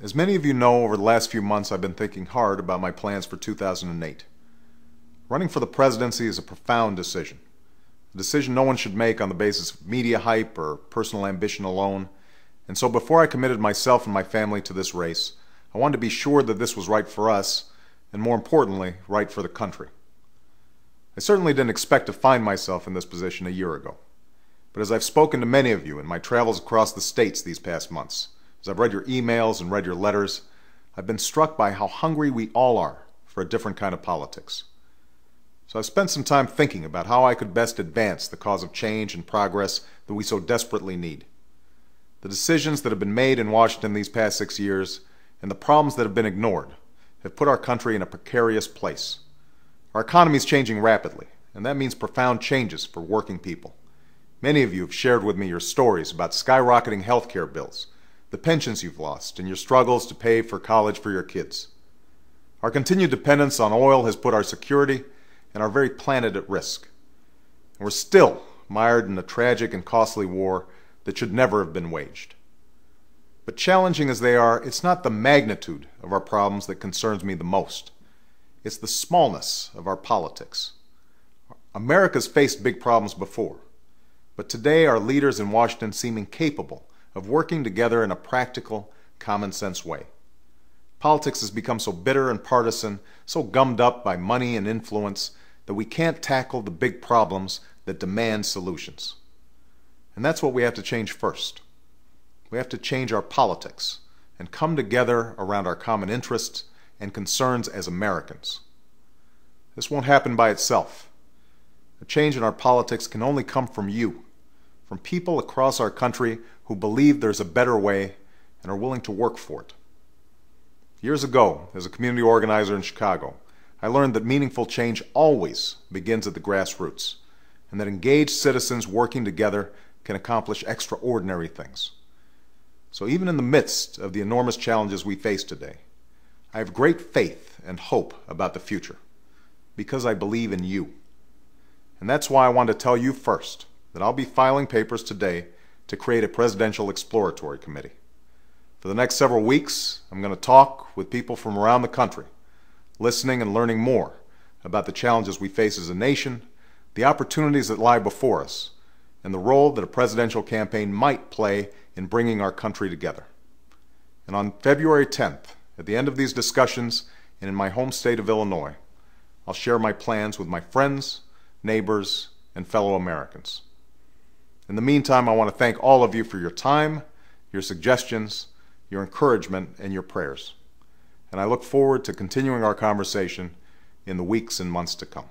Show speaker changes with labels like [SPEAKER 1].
[SPEAKER 1] As many of you know, over the last few months I've been thinking hard about my plans for 2008. Running for the presidency is a profound decision. A decision no one should make on the basis of media hype or personal ambition alone. And so before I committed myself and my family to this race, I wanted to be sure that this was right for us, and more importantly, right for the country. I certainly didn't expect to find myself in this position a year ago. But as I've spoken to many of you in my travels across the states these past months, as I've read your emails and read your letters, I've been struck by how hungry we all are for a different kind of politics. So I've spent some time thinking about how I could best advance the cause of change and progress that we so desperately need. The decisions that have been made in Washington these past 6 years and the problems that have been ignored have put our country in a precarious place. Our economy is changing rapidly, and that means profound changes for working people. Many of you have shared with me your stories about skyrocketing health care bills, the pensions you've lost, and your struggles to pay for college for your kids. Our continued dependence on oil has put our security and our very planet at risk. And we're still mired in a tragic and costly war that should never have been waged. But challenging as they are, it's not the magnitude of our problems that concerns me the most. It's the smallness of our politics. America's faced big problems before, but today our leaders in Washington seem incapable of working together in a practical, common-sense way. Politics has become so bitter and partisan, so gummed up by money and influence, that we can't tackle the big problems that demand solutions. And that's what we have to change first. We have to change our politics and come together around our common interests and concerns as Americans. This won't happen by itself. A change in our politics can only come from you, from people across our country who believe there's a better way and are willing to work for it. Years ago, as a community organizer in Chicago, I learned that meaningful change always begins at the grassroots, and that engaged citizens working together can accomplish extraordinary things. So even in the midst of the enormous challenges we face today, I have great faith and hope about the future, because I believe in you. And that's why I want to tell you first that I'll be filing papers today to create a Presidential Exploratory Committee. For the next several weeks, I'm going to talk with people from around the country, listening and learning more about the challenges we face as a nation, the opportunities that lie before us, and the role that a presidential campaign might play in bringing our country together. And on February 10th, at the end of these discussions and in my home state of Illinois, I'll share my plans with my friends, neighbors, and fellow Americans. In the meantime, I want to thank all of you for your time, your suggestions, your encouragement, and your prayers. And I look forward to continuing our conversation in the weeks and months to come.